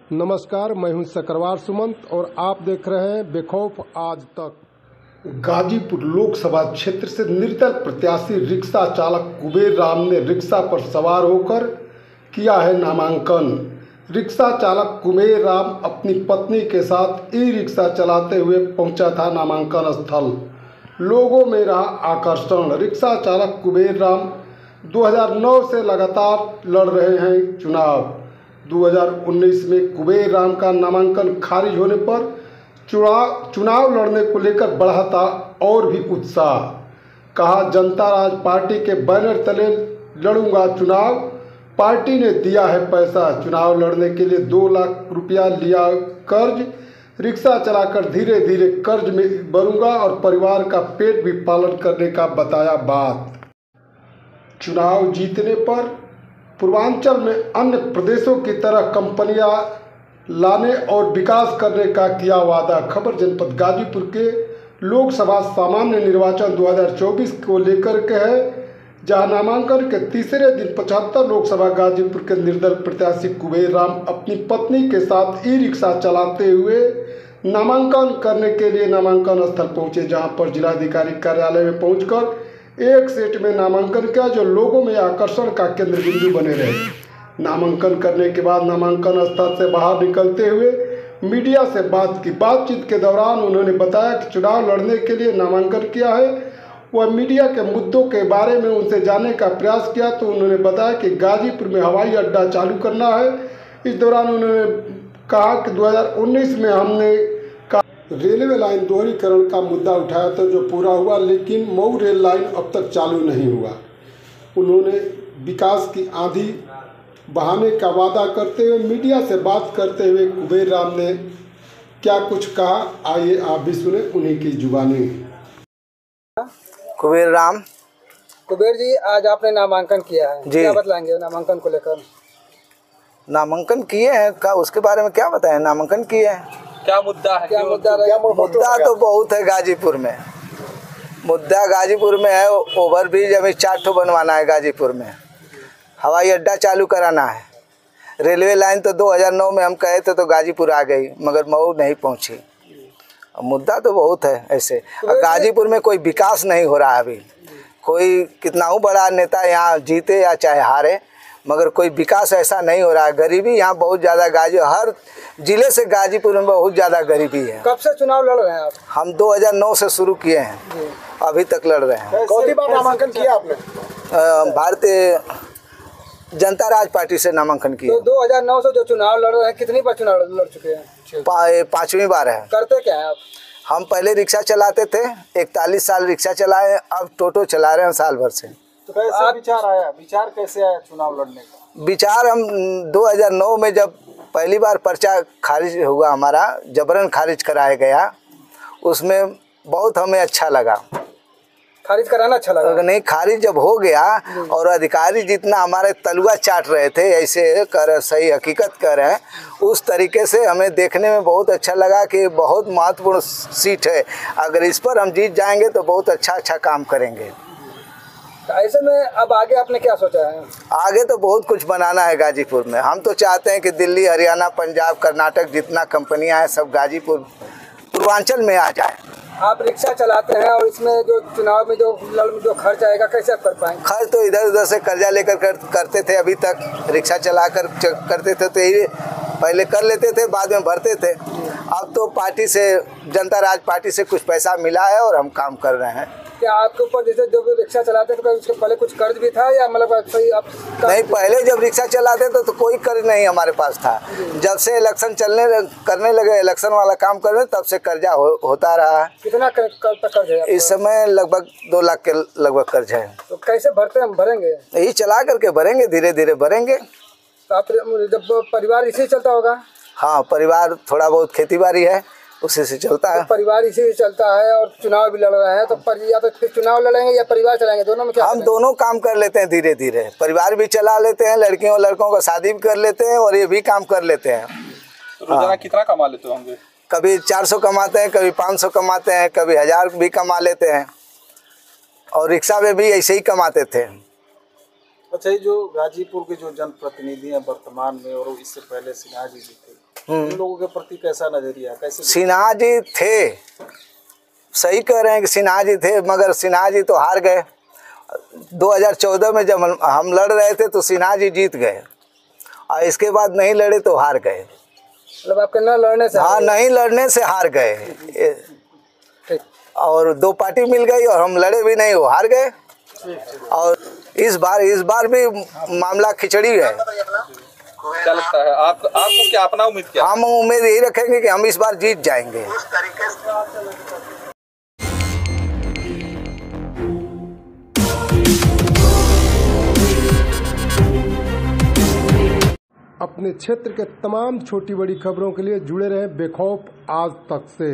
नमस्कार, मैं हूं सकरवार सुमंत और आप देख रहे हैं बेखौफ आज तक। गाजीपुर लोकसभा क्षेत्र से निर्दल प्रत्याशी रिक्शा चालक कुबेर राम ने रिक्शा पर सवार होकर किया है नामांकन। रिक्शा चालक कुबेर राम अपनी पत्नी के साथ ई रिक्शा चलाते हुए पहुंचा था नामांकन स्थल। लोगों में रहा आकर्षण। रिक्शा चालक कुबेर राम 2009 से लगातार लड़ रहे हैं चुनाव। 2019 में कुबेर राम का नामांकन खारिज होने पर चुनाव लड़ने को लेकर बढ़ा था और भी उत्साह। कहा, जनता राज पार्टी के बैनर तले लड़ूंगा चुनाव। पार्टी ने दिया है पैसा, चुनाव लड़ने के लिए 2 लाख रुपया लिया कर्ज। रिक्शा चलाकर धीरे धीरे कर्ज में बढ़ूंगा और परिवार का पेट भी पालन करने का बताया बात। चुनाव जीतने पर पूर्वांचल में अन्य प्रदेशों की तरह कंपनियां लाने और विकास करने का किया वादा। खबर जनपद गाजीपुर के लोकसभा सामान्य निर्वाचन 2024 को लेकर के है, जहां नामांकन के तीसरे दिन 75 लोकसभा गाजीपुर के निर्दल प्रत्याशी कुबेर राम अपनी पत्नी के साथ ई रिक्शा चलाते हुए नामांकन करने के लिए नामांकन स्थल पहुंचे, जहां पर जिलाधिकारी कार्यालय में पहुंचकर एक सेट में नामांकन किया, जो लोगों में आकर्षण का केंद्र बिंदु बने रहे। नामांकन करने के बाद नामांकन स्थल से बाहर निकलते हुए मीडिया से बात की। बातचीत के दौरान उन्होंने बताया कि चुनाव लड़ने के लिए नामांकन किया है। वह मीडिया के मुद्दों के बारे में उनसे जानने का प्रयास किया तो उन्होंने बताया कि गाजीपुर में हवाई अड्डा चालू करना है। इस दौरान उन्होंने कहा कि 2019 में हमने रेलवे लाइन दोहरीकरण का मुद्दा उठाया था, जो पूरा हुआ, लेकिन मऊ रेल लाइन अब तक चालू नहीं हुआ। उन्होंने विकास की आंधी बहाने का वादा करते हुए मीडिया से बात करते हुए कुबेर राम ने क्या कुछ कहा, आइए आप भी सुने उन्हीं की जुबानी। कुबेर राम। कुबेर जी, आज आपने नामांकन किया है, क्या बतलाएंगे नामांकन को लेकर? नामांकन किए हैं का, उसके बारे में क्या बताएं? नामांकन किए हैं, क्या मुद्दा है? मुद्दा तो बहुत है गाजीपुर में। मुद्दा गाजीपुर में है, ओवरब्रिज हमें 4 ठो बनवाना है गाजीपुर में, हवाई अड्डा चालू कराना है। रेलवे लाइन तो 2009 में हम कहे थे तो गाजीपुर आ गई, मगर मऊ नहीं पहुंची। मुद्दा तो बहुत है ऐसे। गाजीपुर में कोई विकास नहीं हो रहा है अभी। कोई कितना ही बड़ा नेता यहाँ जीते या चाहे हारे, मगर कोई विकास ऐसा नहीं हो रहा है। गरीबी यहाँ बहुत ज़्यादा, हर जिले से गाजीपुर में बहुत ज़्यादा गरीबी है। कब से चुनाव लड़ रहे हैं आप? हम 2009 से शुरू किए हैं, अभी तक लड़ रहे हैं। कौन सी बार नामांकन किया आपने? भारतीय जनता राज पार्टी से नामांकन किया। तो 2009 से जो चुनाव लड़ रहे हैं, कितनी बार चुनाव लड़ चुके हैं? 5वीं बार है। करते क्या है आप? हम पहले रिक्शा चलाते थे, 41 साल रिक्शा चलाए, अब टोटो चला रहे हैं साल भर से। तो कैसे विचार आया? विचार कैसे आया चुनाव लड़ने का? विचार हम 2009 में जब पहली बार पर्चा खारिज हुआ, हमारा जबरन खारिज कराया गया, उसमें बहुत हमें अच्छा लगा। खारिज कराना अच्छा लगा? नहीं, खारिज जब हो गया और अधिकारी जितना हमारे तलुआ चाट रहे थे, ऐसे कर सही हकीकत कर रहे हैं, उस तरीके से हमें देखने में बहुत अच्छा लगा कि बहुत महत्वपूर्ण सीट है। अगर इस पर हम जीत जाएंगे तो बहुत अच्छा काम करेंगे। ऐसे में अब आगे आपने क्या सोचा है? आगे तो बहुत कुछ बनाना है गाजीपुर में। हम तो चाहते हैं कि दिल्ली, हरियाणा, पंजाब, कर्नाटक जितना कंपनियां हैं सब गाजीपुर पूर्वांचल में आ जाए। आप रिक्शा चलाते हैं और इसमें जो चुनाव में जो खर्च आएगा, कैसे आप कर पाएंगे? खर्च तो इधर उधर से कर्जा लेकर करते थे। अभी तक रिक्शा चला कर करते थे तो यही पहले कर लेते थे, बाद में भरते थे। अब तो पार्टी से, जनता राज पार्टी से कुछ पैसा मिला है और हम काम कर रहे हैं। क्या आपके ऊपर जैसे जब रिक्शा चलाते थे तो उसके पहले कुछ कर्ज भी था, या मतलब सही आप? नहीं, पहले जब रिक्शा चलाते थे तो कोई कर्ज नहीं हमारे पास था। जब से इलेक्शन करने लगे, इलेक्शन वाला काम कर रहे, तब से कर्जा होता रहा है। कितना कर्ज है? इस समय लगभग 2 लाख के लगभग कर्ज है। तो कैसे भरेंगे? यही चला करके भरेंगे, धीरे धीरे भरेंगे। तो आप जब परिवार इसी चलता होगा? हाँ, परिवार थोड़ा बहुत खेती बाड़ी है, उसी से चलता है। तो परिवार इसी से चलता है और चुनाव भी लड़ रहे हैं, तो या तो फिर चुनाव लड़ेंगे या परिवार चलाएंगे, दोनों में क्या? हम दोनों काम कर लेते हैं धीरे धीरे। परिवार भी चला लेते हैं, लड़कियों और लड़कों का शादी भी कर लेते हैं और ये भी काम कर लेते हैं। रोजाना कितना कमा लेते होंगे? कभी 400 कमाते हैं, कभी 500 कमाते हैं, कभी 1000 भी कमा लेते हैं। और रिक्शा में भी ऐसे ही कमाते थे। अच्छा, ये जो गाजीपुर के जो जनप्रतिनिधि हैं वर्तमान में और इससे पहले सिन्हा जी थे, उन लोगों के प्रति कैसा नजरिया, कैसे? सिन्हा जी थे, सही कह रहे हैं कि सिन्हा जी थे, मगर सिन्हा जी तो हार गए। 2014 में जब हम लड़ रहे थे तो सिन्हा जी जीत गए, और इसके बाद नहीं लड़े तो हार गए। मतलब आपके न लड़ने से? हाँ, नहीं लड़ने से हार गए। और 2 पार्टी मिल गई और हम लड़े भी नहीं, वो हार गए। और इस बार भी मामला खिचड़ी है। क्या लगता है आपको क्या अपना उम्मीद क्या? हम उम्मीद यही रखेंगे कि हम इस बार जीत जाएंगे। अपने क्षेत्र के तमाम छोटी बड़ी खबरों के लिए जुड़े रहें बेखौफ आज तक से।